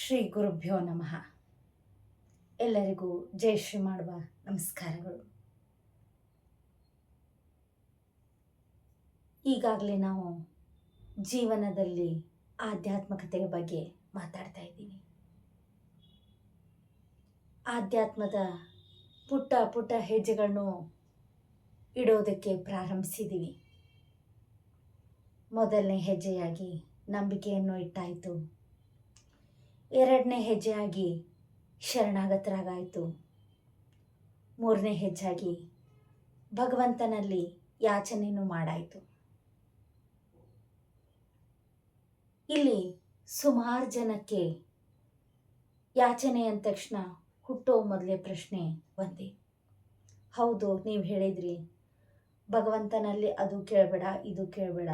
ಶ್ರೀ ಗುರುಭ್ಯೋ ನಮಃ. ಎಲ್ಲರಿಗೂ ಜೈ ಶ್ರೀ ಮಾಡುವ ನಮಸ್ಕಾರಗಳು. ಈಗಾಗಲೇ ನಾವು ಜೀವನದಲ್ಲಿ ಆಧ್ಯಾತ್ಮಿಕತೆಯ ಬಗ್ಗೆ ಮಾತಾಡ್ತಾ ಇದ್ದೀವಿ. ಆಧ್ಯಾತ್ಮದ ಪುಟ್ಟ ಪುಟ್ಟ ಹೆಜ್ಜೆಗಳನ್ನು ಇಡೋದಕ್ಕೆ ಪ್ರಾರಂಭಿಸಿದ್ದೀವಿ. ಮೊದಲನೇ ಹೆಜ್ಜೆಯಾಗಿ ನಂಬಿಕೆಯನ್ನು ಇಟ್ಟಾಯಿತು. ಎರಡನೇ ಹೆಜ್ಜೆಯಾಗಿ ಶರಣಾಗತರಾಗಾಯಿತು. ಮೂರನೇ ಹೆಜ್ಜೆಯಾಗಿ ಭಗವಂತನಲ್ಲಿ ಯಾಚನೆಯನ್ನು ಮಾಡಾಯಿತು. ಇಲ್ಲಿ ಸುಮಾರು ಜನಕ್ಕೆ ಯಾಚನೆ ಅಂದ ತಕ್ಷಣ ಹುಟ್ಟೋ ಮೊದಲೇ ಪ್ರಶ್ನೆ ಒಂದೇ. ಹೌದು, ನೀವು ಹೇಳಿದ್ರಿ ಭಗವಂತನಲ್ಲಿ ಅದು ಕೇಳಬೇಡ, ಇದು ಕೇಳಬೇಡ,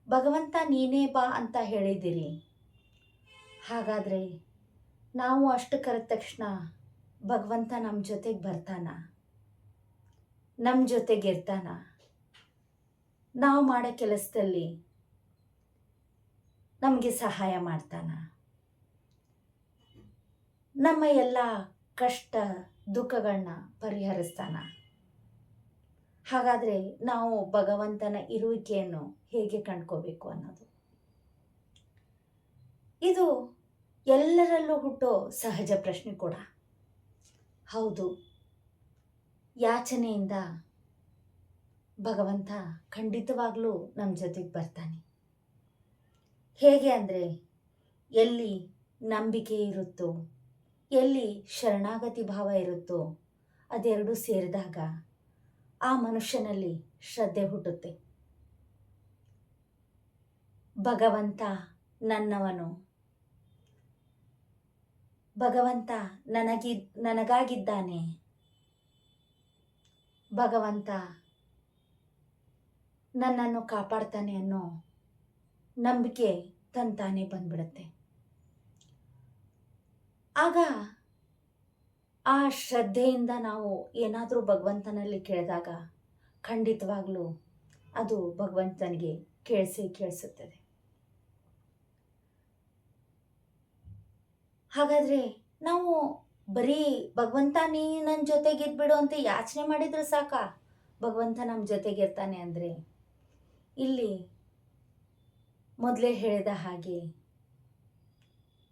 ಭಗವಂತ ನೀನೇ ಬಾ ಅಂತ ಹೇಳಿದ್ದೀರಿ. ಹಾಗಾದರೆ ನಾವು ಅಷ್ಟು ಕರೆದ ತಕ್ಷಣ ಭಗವಂತ ನಮ್ಮ ಜೊತೆಗೆ ಬರ್ತಾನ, ನಮ್ಮ ಜೊತೆಗಿರ್ತಾನ, ನಾವು ಮಾಡೋ ಕೆಲಸದಲ್ಲಿ ನಮಗೆ ಸಹಾಯ ಮಾಡ್ತಾನ, ನಮ್ಮ ಎಲ್ಲ ಕಷ್ಟ ದುಃಖಗಳನ್ನ ಪರಿಹರಿಸ್ತಾನ. ಹಾಗಾದರೆ ನಾವು ಭಗವಂತನ ಇರುವಿಕೆಯನ್ನು ಹೇಗೆ ಕಂಡ್ಕೋಬೇಕು ಅನ್ನೋದು, ಇದು ಎಲ್ಲರಲ್ಲೂ ಹುಟ್ಟೋ ಸಹಜ ಪ್ರಶ್ನೆ ಕೂಡ. ಹೌದು, ಯಾಚನೆಯಿಂದ ಭಗವಂತ ಖಂಡಿತವಾಗ್ಲೂ ನಮ್ಮ ಜೊತೆಗೆ ಬರ್ತಾನೆ. ಹೇಗೆ ಅಂದರೆ, ಎಲ್ಲಿ ನಂಬಿಕೆ ಇರುತ್ತೋ, ಎಲ್ಲಿ ಶರಣಾಗತಿ ಭಾವ ಇರುತ್ತೋ, ಅದೆರಡೂ ಸೇರಿದಾಗ ಆ ಮನುಷ್ಯನಲ್ಲಿ ಶ್ರದ್ಧೆ ಹುಟ್ಟುತ್ತೆ. ಭಗವಂತ ನನ್ನವನು, ಭಗವಂತ ನನಗಾಗಿದ್ದಾನೆ, ಭಗವಂತ ನನ್ನನ್ನು ಕಾಪಾಡ್ತಾನೆ ಅನ್ನೋ ನಂಬಿಕೆ ತಂತಾನೆ ಬಂದ್ಬಿಡುತ್ತೆ. ಆಗ ಆ ಶ್ರದ್ಧೆಯಿಂದ ನಾವು ಏನಾದರೂ ಭಗವಂತನಲ್ಲಿ ಕೇಳಿದಾಗ ಖಂಡಿತವಾಗ್ಲೂ ಅದು ಭಗವಂತನಿಗೆ ಕೇಳಿಸುತ್ತದೆ. ಹಾಗಾದರೆ ನಾವು ಬರೀ ಭಗವಂತ ನೀ ನನ್ನ ಜೊತೆಗಿದ್ಬಿಡು ಅಂತ ಯಾಚನೆ ಮಾಡಿದ್ರೆ ಸಾಕಾ ಭಗವಂತ ನಮ್ಮ ಜೊತೆಗಿರ್ತಾನೆ ಅಂದರೆ? ಇಲ್ಲಿ ಮೊದಲೇ ಹೇಳಿದ ಹಾಗೆ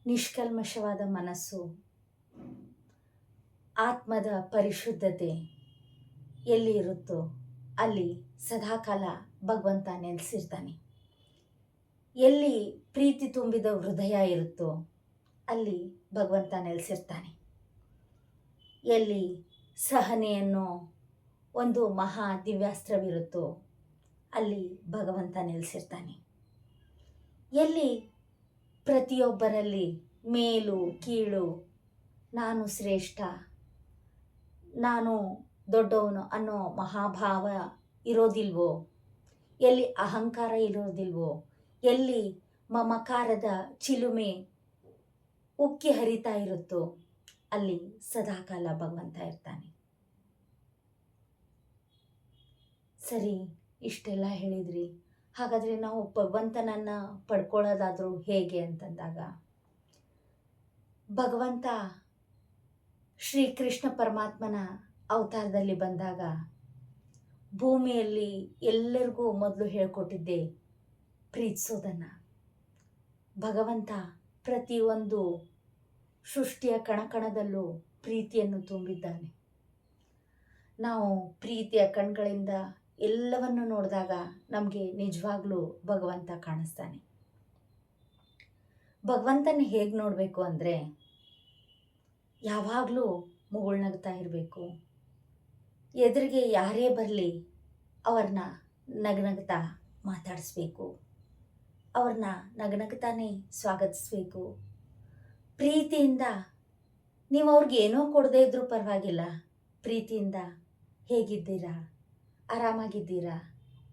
ನಿಷ್ಕಲ್ಮಶವಾದ ಮನಸ್ಸು, ಆತ್ಮದ ಪರಿಶುದ್ಧತೆ ಎಲ್ಲಿ ಇರುತ್ತೋ ಅಲ್ಲಿ ಸದಾಕಾಲ ಭಗವಂತ ನೆಲೆಸಿರ್ತಾನೆ. ಎಲ್ಲಿ ಪ್ರೀತಿ ತುಂಬಿದ ಹೃದಯ ಇರುತ್ತೋ ಅಲ್ಲಿ ಭಗವಂತ ನೆಲೆಸಿರ್ತಾನೆ. ಎಲ್ಲಿ ಸಹನೆಯನ್ನು ಒಂದು ಮಹಾ ದಿವ್ಯಾಸ್ತ್ರವಿರುತ್ತೋ ಅಲ್ಲಿ ಭಗವಂತ ನೆಲೆಸಿರ್ತಾನೆ. ಎಲ್ಲಿ ಪ್ರತಿಯೊಬ್ಬರಲ್ಲಿ ಮೇಲು ಕೀಳು, ನಾನು ಶ್ರೇಷ್ಠ, ನಾನು ದೊಡ್ಡವನು ಅನ್ನೋ ಮಹಾಭಾವ ಇರೋದಿಲ್ವೋ, ಎಲ್ಲಿ ಅಹಂಕಾರ ಇರೋದಿಲ್ವೋ, ಎಲ್ಲಿ ಮಮಕಾರದ ಚಿಲುಮೆ ಉಕ್ಕಿ ಹರಿತಾ ಇರುತ್ತೋ ಅಲ್ಲಿ ಸದಾಕಾಲ ಭಗವಂತ ಇರ್ತಾನೆ. ಸರಿ, ಇಷ್ಟೆಲ್ಲ ಹೇಳಿದ್ರಿ. ಹಾಗಾದರೆ ನಾವು ಭಗವಂತನನ್ನು ಪಡ್ಕೊಳ್ಳೋದಾದರೂ ಹೇಗೆ ಅಂತಂದಾಗ, ಭಗವಂತ ಶ್ರೀಕೃಷ್ಣ ಪರಮಾತ್ಮನ ಅವತಾರದಲ್ಲಿ ಬಂದಾಗ ಭೂಮಿಯಲ್ಲಿ ಎಲ್ಲರಿಗೂ ಮೊದಲು ಹೇಳಿಕೊಟ್ಟಿದ್ದೆ ಪ್ರೀತಿಸೋದನ್ನು. ಭಗವಂತ ಪ್ರತಿಯೊಂದು ಸೃಷ್ಟಿಯ ಕಣಕಣದಲ್ಲೂ ಪ್ರೀತಿಯನ್ನು ತುಂಬಿದ್ದಾನೆ. ನಾವು ಪ್ರೀತಿಯ ಕಣ್ಗಳಿಂದ ಎಲ್ಲವನ್ನು ನೋಡಿದಾಗ ನಮಗೆ ನಿಜವಾಗ್ಲೂ ಭಗವಂತ ಕಾಣಿಸ್ತಾನೆ. ಭಗವಂತನ ಹೇಗೆ ನೋಡಬೇಕು ಅಂದರೆ, ಯಾವಾಗಲೂ ಮುಗುಳ್ನಗ್ತಾ ಇರಬೇಕು. ಎದುರಿಗೆ ಯಾರೇ ಬರಲಿ ಅವ್ರನ್ನ ನಗನಗ್ತಾ ಮಾತಾಡಿಸ್ಬೇಕು, ಅವ್ರನ್ನ ನಗನಗ್ತಾನೆ ಸ್ವಾಗತಿಸ್ಬೇಕು. ಪ್ರೀತಿಯಿಂದ ನೀವು ಅವ್ರಿಗೆ ಏನೋ ಕೊಡದೇ ಇದ್ರೂ ಪರವಾಗಿಲ್ಲ, ಪ್ರೀತಿಯಿಂದ ಹೇಗಿದ್ದೀರಾ, ಆರಾಮಾಗಿದ್ದೀರಾ,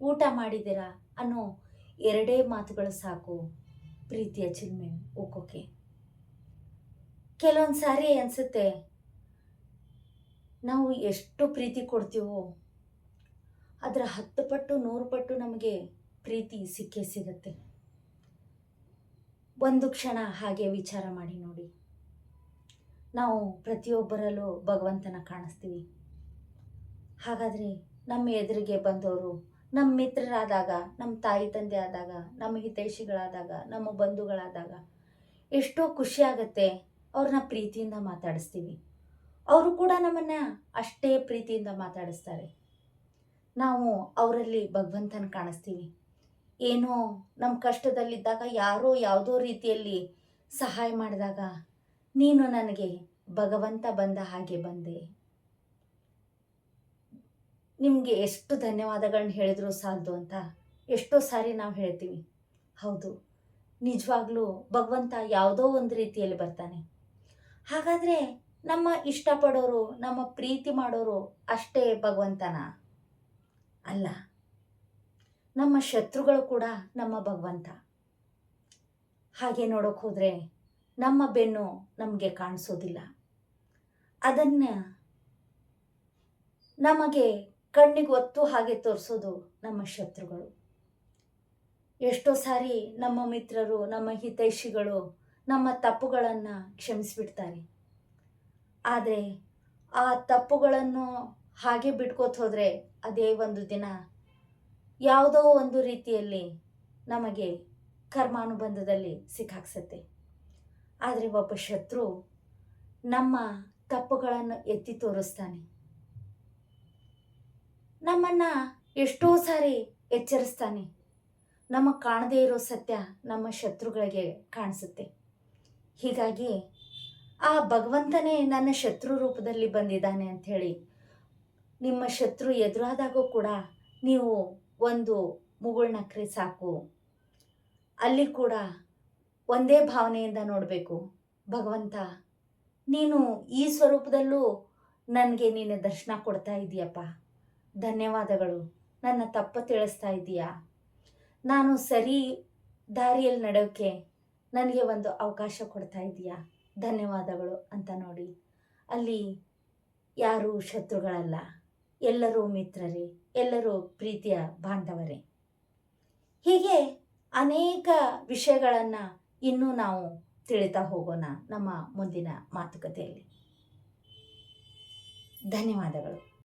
ಊಟ ಮಾಡಿದ್ದೀರಾ ಅನ್ನೋ ಎರಡೇ ಮಾತುಗಳು ಸಾಕು ಪ್ರೀತಿಯ ಚಿಲ್ಮೆ ಉಕ್ಕೋಕೆ. ಕೆಲವೊಂದು ಸಾರಿ ಅನಿಸುತ್ತೆ, ನಾವು ಎಷ್ಟು ಪ್ರೀತಿ ಕೊಡ್ತೀವೋ ಅದರ 10 ಪಟ್ಟು 100 ಪಟ್ಟು ನಮಗೆ ಪ್ರೀತಿ ಸಿಕ್ಕೇ ಸಿಗುತ್ತೆ. ಒಂದು ಕ್ಷಣ ಹಾಗೆ ವಿಚಾರ ಮಾಡಿ ನೋಡಿ. ನಾವು ಪ್ರತಿಯೊಬ್ಬರಲ್ಲೂ ಭಗವಂತನ ಕಾಣಿಸ್ತೀವಿ. ಹಾಗಾದರೆ ನಮ್ಮ ಎದುರಿಗೆ ಬಂದವರು ನಮ್ಮ ಮಿತ್ರರಾದಾಗ, ನಮ್ಮ ತಾಯಿ ತಂದೆ ಆದಾಗ, ನಮ್ಮ ಹಿತೈಷಿಗಳಾದಾಗ, ನಮ್ಮ ಬಂಧುಗಳಾದಾಗ ಎಷ್ಟೋ ಖುಷಿಯಾಗತ್ತೆ. ಅವ್ರನ್ನ ಪ್ರೀತಿಯಿಂದ ಮಾತಾಡಿಸ್ತೀವಿ. ಅವರು ಕೂಡ ನಮ್ಮನ್ನು ಅಷ್ಟೇ ಪ್ರೀತಿಯಿಂದ ಮಾತಾಡಿಸ್ತಾರೆ. ನಾವು ಅವರಲ್ಲಿ ಭಗವಂತನ ಕಾಣಿಸ್ತೀವಿ. ಏನೋ ನಮ್ಮ ಕಷ್ಟದಲ್ಲಿದ್ದಾಗ ಯಾರೋ ಯಾವುದೋ ರೀತಿಯಲ್ಲಿ ಸಹಾಯ ಮಾಡಿದಾಗ ನೀನು ನನಗೆ ಭಗವಂತ ಬಂದ ಹಾಗೆ ಬಂದೆ. ನಿಮಗೆ ಎಷ್ಟು ಧನ್ಯವಾದಗಳನ್ನ ಹೇಳಿದ್ರು ಸಾಲದು ಅಂತ ಎಷ್ಟೋ ಸಾರಿ ನಾವು ಹೇಳ್ತೀವಿ. ಹೌದು, ನಿಜವಾಗ್ಲೂ ಭಗವಂತ ಯಾವುದೋ ಒಂದು ರೀತಿಯಲ್ಲಿ ಬರ್ತಾನೆ. ಹಾಗಾದರೆ ನಮ್ಮ ಇಷ್ಟಪಡೋರು, ನಮ್ಮ ಪ್ರೀತಿ ಮಾಡೋರು ಅಷ್ಟೇ ಭಗವಂತನ ಅಲ್ಲ, ನಮ್ಮ ಶತ್ರುಗಳು ಕೂಡ ನಮ್ಮ ಭಗವಂತ. ಹಾಗೆ ನೋಡೋಕೆ ಹೋದರೆ ನಮ್ಮ ಬೆನ್ನು ನಮಗೆ ಕಾಣಿಸೋದಿಲ್ಲ. ಅದನ್ನು ನಮಗೆ ಕಣ್ಣಿಗೆ ಒತ್ತು ಹಾಗೆ ತೋರಿಸೋದು ನಮ್ಮ ಶತ್ರುಗಳು. ಎಷ್ಟೋ ಸಾರಿ ನಮ್ಮ ಮಿತ್ರರು, ನಮ್ಮ ಹಿತೈಷಿಗಳು ನಮ್ಮ ತಪ್ಪುಗಳನ್ನು ಕ್ಷಮಿಸಿಬಿಡ್ತಾರೆ. ಆದರೆ ಆ ತಪ್ಪುಗಳನ್ನು ಹಾಗೆ ಬಿಟ್ಕೋತ ಹೋದರೆ ಅದೇ ಒಂದು ದಿನ ಯಾವುದೋ ಒಂದು ರೀತಿಯಲ್ಲಿ ನಮಗೆ ಕರ್ಮಾನುಬಂಧದಲ್ಲಿ ಸಿಕ್ಕಾಕ್ಸತ್ತೆ. ಆದರೆ ಒಬ್ಬ ಶತ್ರು ನಮ್ಮ ತಪ್ಪುಗಳನ್ನು ಎತ್ತಿ ತೋರಿಸ್ತಾನೆ. ನಮ್ಮನ್ನು ಎಷ್ಟೋ ಸಾರಿ ಎಚ್ಚರಿಸ್ತಾನೆ. ನಮಗೆ ಕಾಣದೇ ಇರೋ ಸತ್ಯ ನಮ್ಮ ಶತ್ರುಗಳಿಗೆ ಕಾಣಿಸುತ್ತೆ. ಹೀಗಾಗಿ ಆ ಭಗವಂತನೇ ನನ್ನ ಶತ್ರು ರೂಪದಲ್ಲಿ ಬಂದಿದ್ದಾನೆ ಅಂಥೇಳಿ ನಿಮ್ಮ ಶತ್ರು ಎದುರಾದಾಗೂ ಕೂಡ ನೀವು ಒಂದು ಮುಗುಳ್ನಕ್ರೆ ಸಾಕು. ಅಲ್ಲಿ ಕೂಡ ಒಂದೇ ಭಾವನೆಯಿಂದ ನೋಡಬೇಕು, ಭಗವಂತ ನೀನು ಈ ಸ್ವರೂಪದಲ್ಲೂ ನನಗೆ ನೀನು ದರ್ಶನ ಕೊಡ್ತಾ ಇದೀಯಪ್ಪ, ಧನ್ಯವಾದಗಳು. ನನ್ನ ತಪ್ಪು ತಿಳಿಸ್ತಾ ಇದ್ದೀಯಾ, ನಾನು ಸರಿ ದಾರಿಯಲ್ಲಿ ನಡೆಯೋಕ್ಕೆ ನನಗೆ ಒಂದು ಅವಕಾಶ ಕೊಡ್ತಾ ಇದೀಯಾ, ಧನ್ಯವಾದಗಳು ಅಂತ ನೋಡಿ. ಅಲ್ಲಿ ಯಾರೂ ಶತ್ರುಗಳಲ್ಲ, ಎಲ್ಲರೂ ಮಿತ್ರರೇ, ಎಲ್ಲರೂ ಪ್ರೀತಿಯ ಬಾಂಧವರೇ. ಹೀಗೆ ಅನೇಕ ವಿಷಯಗಳನ್ನು ಇನ್ನೂ ನಾವು ತಿಳಿತಾ ಹೋಗೋಣ ನಮ್ಮ ಮುಂದಿನ ಮಾತುಕತೆಯಲ್ಲಿ. ಧನ್ಯವಾದಗಳು.